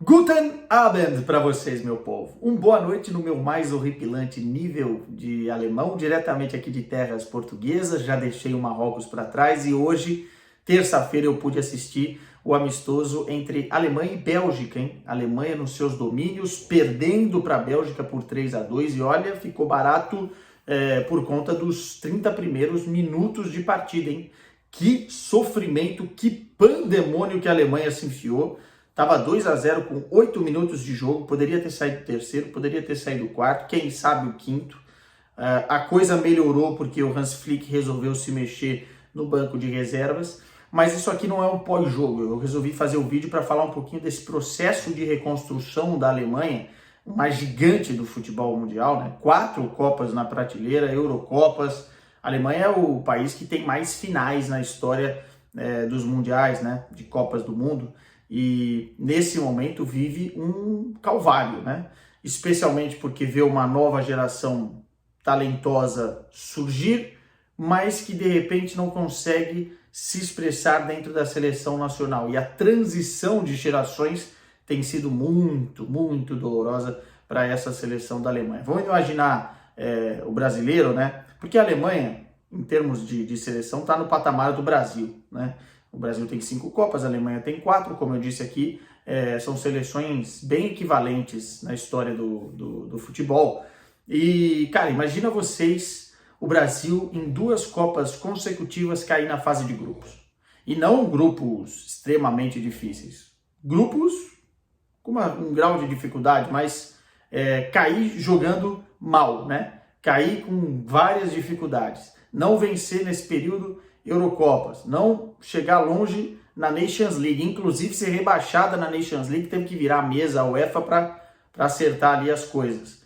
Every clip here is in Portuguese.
Guten Abend para vocês, meu povo. Boa noite no meu mais horripilante nível de alemão, diretamente aqui de terras portuguesas. Já deixei o Marrocos para trás e hoje, terça-feira, eu pude assistir o amistoso entre Alemanha e Bélgica, hein? Alemanha nos seus domínios, perdendo para a Bélgica por 3-2 e olha, ficou barato por conta dos 30 primeiros minutos de partida, hein? Que sofrimento, que pandemônio que a Alemanha se enfiou. Tava 2-0 com 8 minutos de jogo, poderia ter saído o terceiro, poderia ter saído o quarto, quem sabe o quinto. A coisa melhorou porque o Hans Flick resolveu se mexer no banco de reservas, mas isso aqui não é um pós-jogo. Eu resolvi fazer o vídeo para falar um pouquinho desse processo de reconstrução da Alemanha, uma gigante do futebol mundial, né? 4 Copas na prateleira, Eurocopas. A Alemanha é o país que tem mais finais na história dos mundiais, né? De Copas do Mundo. E nesse momento vive um calvário, né? Especialmente porque vê uma nova geração talentosa surgir, mas que de repente não consegue se expressar dentro da seleção nacional. E a transição de gerações tem sido muito, muito dolorosa para essa seleção da Alemanha. Vamos imaginar o brasileiro, né? Porque a Alemanha, em termos de seleção, está no patamar do Brasil, né? O Brasil tem 5 Copas, a Alemanha tem 4, como eu disse aqui, são seleções bem equivalentes na história do futebol. E, cara, imagina vocês, o Brasil em 2 Copas consecutivas cair na fase de grupos. E não grupos extremamente difíceis. Grupos com um grau de dificuldade, mas cair jogando mal, né? Cair com várias dificuldades. Não vencer nesse período Eurocopas, não chegar longe na Nations League, inclusive ser rebaixada na Nations League, teve que virar a mesa a UEFA para acertar ali as coisas.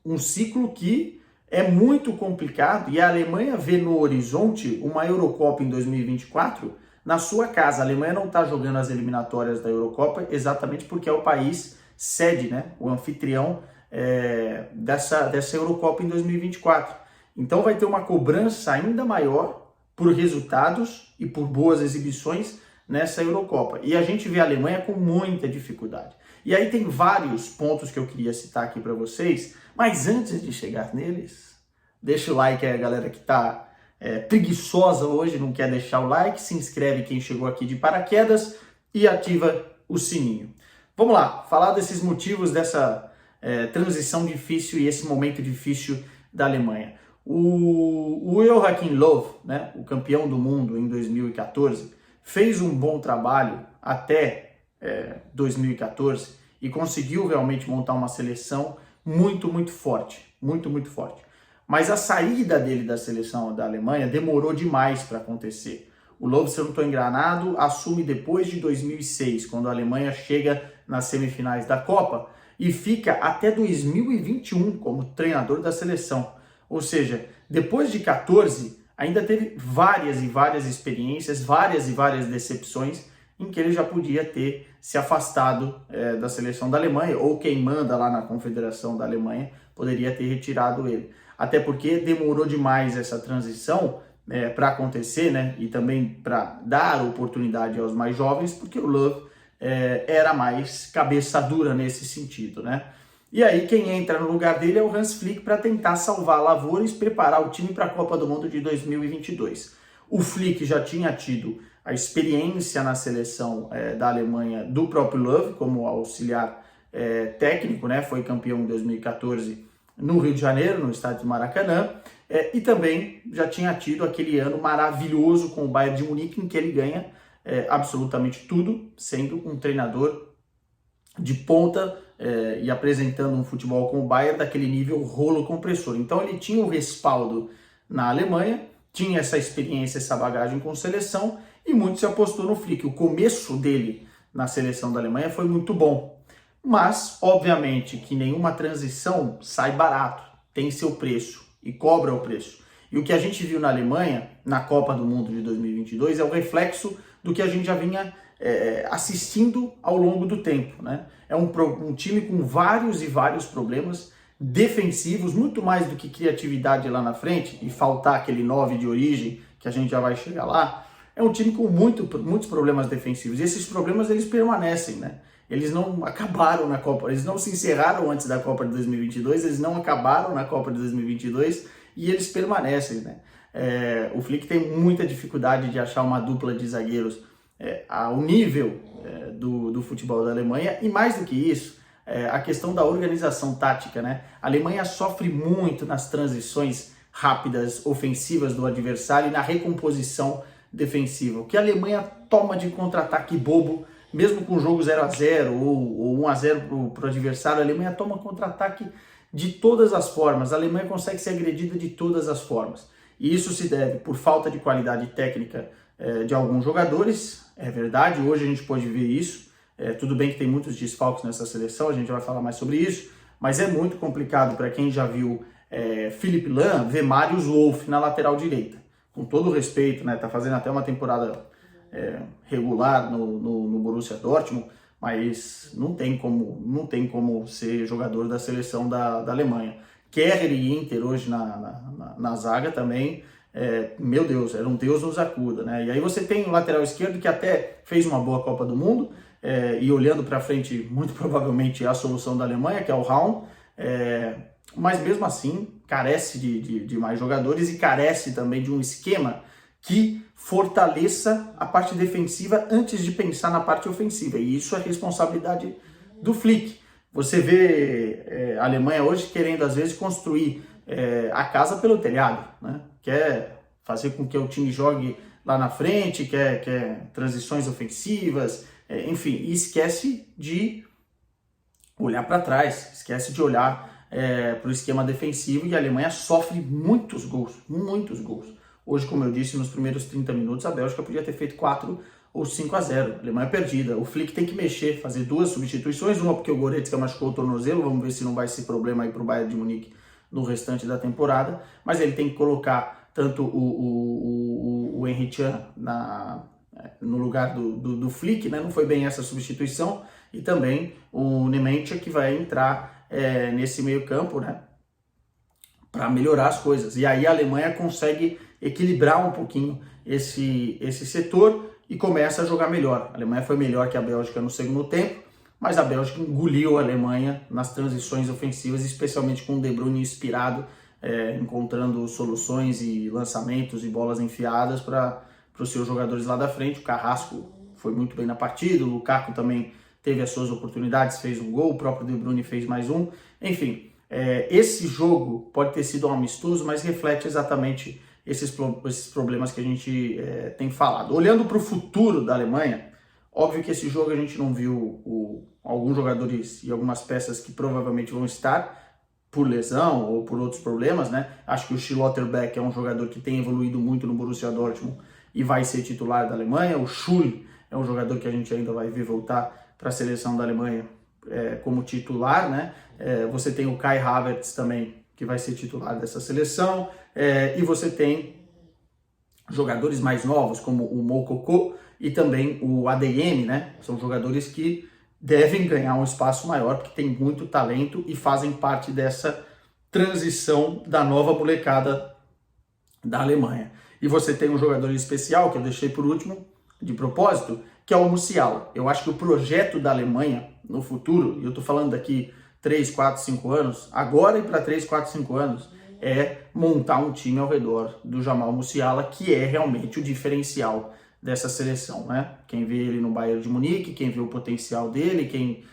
Um ciclo que é muito complicado e a Alemanha vê no horizonte uma Eurocopa em 2024 na sua casa. A Alemanha não está jogando as eliminatórias da Eurocopa exatamente porque é o país sede, né? O anfitrião dessa Eurocopa em 2024. Então vai ter uma cobrança ainda maior por resultados e por boas exibições nessa Eurocopa. E a gente vê a Alemanha com muita dificuldade. E aí tem vários pontos que eu queria citar aqui para vocês, mas antes de chegar neles, deixa o like aí, a galera que está preguiçosa hoje, não quer deixar o like, se inscreve quem chegou aqui de paraquedas e ativa o sininho. Vamos lá, falar desses motivos dessa transição difícil e esse momento difícil da Alemanha. O Joachim Löw, né, o campeão do mundo em 2014, fez um bom trabalho até 2014 e conseguiu realmente montar uma seleção muito, muito forte, muito, muito forte. Mas a saída dele da seleção da Alemanha demorou demais para acontecer. O Löw, se eu não estou enganado, assume depois de 2006, quando a Alemanha chega nas semifinais da Copa e fica até 2021 como treinador da seleção. Ou seja, depois de 14, ainda teve várias e várias experiências, várias e várias decepções em que ele já podia ter se afastado da seleção da Alemanha, ou quem manda lá na Confederação da Alemanha poderia ter retirado ele. Até porque demorou demais essa transição para acontecer, né? E também para dar oportunidade aos mais jovens, porque o Löw era mais cabeça dura nesse sentido, né? E aí quem entra no lugar dele é o Hans Flick para tentar salvar a lavoura e preparar o time para a Copa do Mundo de 2022. O Flick já tinha tido a experiência na seleção da Alemanha do próprio Löw como auxiliar técnico, né? Foi campeão em 2014 no Rio de Janeiro, no estádio de Maracanã, e também já tinha tido aquele ano maravilhoso com o Bayern de Munique em que ele ganha absolutamente tudo, sendo um treinador de ponta e apresentando um futebol com o Bayern daquele nível rolo compressor. Então ele tinha o respaldo na Alemanha, tinha essa experiência, essa bagagem com seleção e muito se apostou no Flick. O começo dele na seleção da Alemanha foi muito bom, mas obviamente que nenhuma transição sai barato, tem seu preço e cobra o preço. E o que a gente viu na Alemanha, na Copa do Mundo de 2022, é o reflexo do que a gente já vinha assistindo ao longo do tempo, né? É um time com vários e vários problemas defensivos, muito mais do que criatividade lá na frente, e faltar aquele 9 de origem, que a gente já vai chegar lá. É um time com muitos problemas defensivos, e esses problemas eles permanecem, né? Eles não acabaram na Copa, eles não se encerraram antes da Copa de 2022, eles não acabaram na Copa de 2022 e eles permanecem, né? O Flick tem muita dificuldade de achar uma dupla de zagueiros ao nível do futebol da Alemanha, e mais do que isso, a questão da organização tática, né? A Alemanha sofre muito nas transições rápidas, ofensivas do adversário e na recomposição defensiva. O que a Alemanha toma de contra-ataque bobo, mesmo com o jogo 0-0 ou 1-0 para o adversário, a Alemanha toma contra-ataque de todas as formas. A Alemanha consegue ser agredida de todas as formas. E isso se deve por falta de qualidade técnica de alguns jogadores, é verdade, hoje a gente pode ver isso. Tudo bem que tem muitos desfalques nessa seleção, a gente vai falar mais sobre isso, mas é muito complicado para quem já viu Philipp Lahm ver Marius Wolf na lateral direita. Com todo o respeito, né, tá fazendo até uma temporada regular no Borussia Dortmund, mas não tem como ser jogador da seleção da Alemanha. Kehrer e Inter hoje na zaga também, meu Deus, era um Deus nos acuda, né? E aí você tem o lateral esquerdo que até fez uma boa Copa do Mundo, e olhando para frente, muito provavelmente é a solução da Alemanha, que é o Raum, mas mesmo assim carece de mais jogadores e carece também de um esquema que fortaleça a parte defensiva antes de pensar na parte ofensiva, e isso é responsabilidade do Flick. Você vê a Alemanha hoje querendo às vezes construir a casa pelo telhado, né? Quer fazer com que o time jogue lá na frente, quer transições ofensivas, enfim, e esquece de olhar para trás, esquece de olhar para o esquema defensivo, e a Alemanha sofre muitos gols, muitos gols. Hoje, como eu disse, nos primeiros 30 minutos, a Bélgica podia ter feito 4 ou 5-0. A Alemanha perdida. O Flick tem que mexer, fazer 2 substituições, uma porque o Goretzka machucou o tornozelo, vamos ver se não vai ser problema aí para o Bayern de Munique no restante da temporada, mas ele tem que colocar tanto o Henry Can no lugar do Flick, né? Não foi bem essa substituição, e também o Nemanja, que vai entrar nesse meio campo, né, para melhorar as coisas. E aí a Alemanha consegue equilibrar um pouquinho esse setor e começa a jogar melhor. A Alemanha foi melhor que a Bélgica no segundo tempo, mas a Bélgica engoliu a Alemanha nas transições ofensivas, especialmente com o De Bruyne inspirado, encontrando soluções e lançamentos e bolas enfiadas para os seus jogadores lá da frente. O Carrasco foi muito bem na partida, o Lukaku também teve as suas oportunidades, fez um gol, o próprio De Bruyne fez mais um. Enfim, esse jogo pode ter sido um amistoso, mas reflete exatamente esses problemas que a gente tem falado. Olhando para o futuro da Alemanha, óbvio que esse jogo a gente não viu alguns jogadores e algumas peças que provavelmente vão estar por lesão ou por outros problemas, né? Acho que o Schlotterbeck é um jogador que tem evoluído muito no Borussia Dortmund e vai ser titular da Alemanha. O Schul é um jogador que a gente ainda vai ver voltar para a seleção da Alemanha como titular, né? Você tem o Kai Havertz também, que vai ser titular dessa seleção, e você tem jogadores mais novos, como o Moukoko e também o ADM, né? São jogadores que devem ganhar um espaço maior, porque tem muito talento e fazem parte dessa transição da nova molecada da Alemanha. E você tem um jogador especial, que eu deixei por último, de propósito, que é o Musiala. Eu acho que o projeto da Alemanha no futuro, e eu estou falando daqui 3, 4, 5 anos, agora e para 3, 4, 5 anos, é montar um time ao redor do Jamal Musiala, que é realmente o diferencial dessa seleção, né? Quem vê ele no Bayern de Munique, quem vê o potencial dele, quem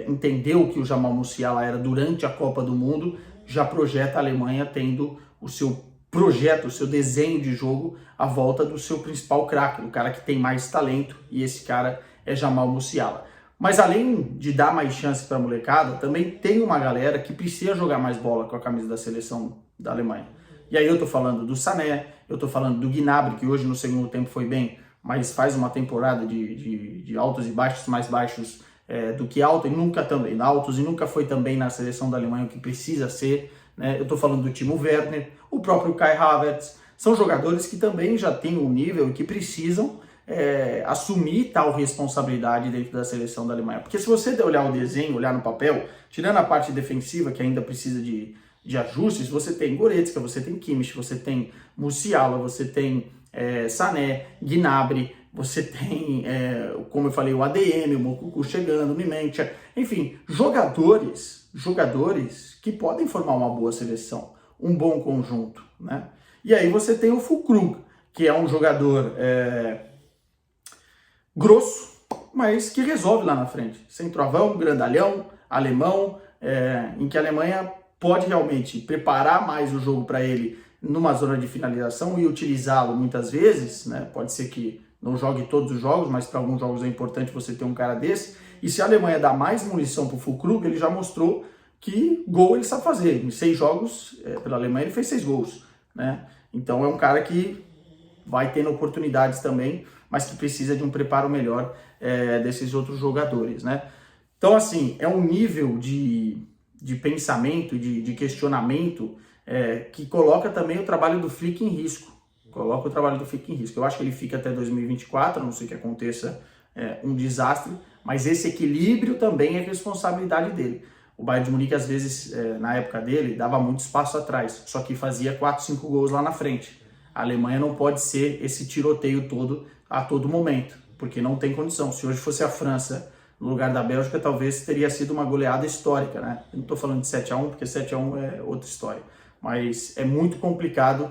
entendeu que o Jamal Musiala era durante a Copa do Mundo, já projeta a Alemanha tendo o seu projeto, o seu desenho de jogo à volta do seu principal craque, o cara que tem mais talento, e esse cara é Jamal Musiala. Mas além de dar mais chance para a molecada, também tem uma galera que precisa jogar mais bola com a camisa da seleção da Alemanha. E aí eu tô falando do Sané, eu tô falando do Gnabry, que hoje no segundo tempo foi bem, mas faz uma temporada de altos e baixos, mais baixos do que altos, e nunca também altos, e nunca foi também na seleção da Alemanha o que precisa ser, né? Eu tô falando do Timo Werner, o próprio Kai Havertz, são jogadores que também já têm um nível e que precisam assumir tal responsabilidade dentro da seleção da Alemanha. Porque se você olhar o desenho, olhar no papel, tirando a parte defensiva, que ainda precisa de ajustes, você tem Goretzka, você tem Kimmich, você tem Musiala, você tem Sané, Gnabry, você tem, como eu falei, o ADM, o Moukoko chegando, o Nimentia, enfim, jogadores que podem formar uma boa seleção, um bom conjunto, né? E aí você tem o Füllkrug, que é um jogador grosso, mas que resolve lá na frente. Centroavão, grandalhão, alemão, em que a Alemanha pode realmente preparar mais o jogo para ele numa zona de finalização e utilizá-lo muitas vezes, né? Pode ser que não jogue todos os jogos, mas para alguns jogos é importante você ter um cara desse. E se a Alemanha dá mais munição para o Füllkrug, ele já mostrou que gol ele sabe fazer. Em 6 jogos pela Alemanha ele fez 6 gols, né? Então é um cara que vai tendo oportunidades também, mas que precisa de um preparo melhor desses outros jogadores, né? Então, assim, é um nível de pensamento, de questionamento que coloca também o trabalho do Flick em risco. Coloca o trabalho do Flick em risco. Eu acho que ele fica até 2024, a não sei que aconteça um desastre, mas esse equilíbrio também é responsabilidade dele. O Bayern de Munique, às vezes, na época dele, dava muito espaço atrás, só que fazia 4, 5 gols lá na frente. A Alemanha não pode ser esse tiroteio todo a todo momento, porque não tem condição. Se hoje fosse a França no lugar da Bélgica, talvez teria sido uma goleada histórica, né? Eu não estou falando de 7-1, porque 7-1 é outra história. Mas é muito complicado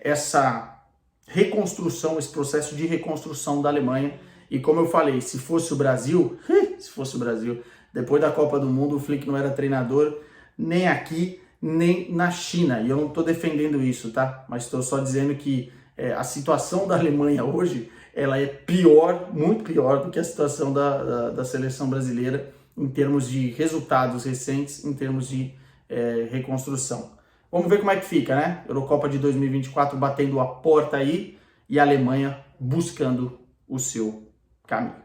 essa reconstrução, esse processo de reconstrução da Alemanha. E como eu falei, se fosse o Brasil, depois da Copa do Mundo, o Flick não era treinador nem aqui, nem na China. E eu não estou defendendo isso, tá? Mas estou só dizendo que a situação da Alemanha hoje, ela é pior, muito pior do que a situação da seleção brasileira em termos de resultados recentes, em termos de reconstrução. Vamos ver como é que fica, né? Eurocopa de 2024 batendo a porta aí e a Alemanha buscando o seu caminho.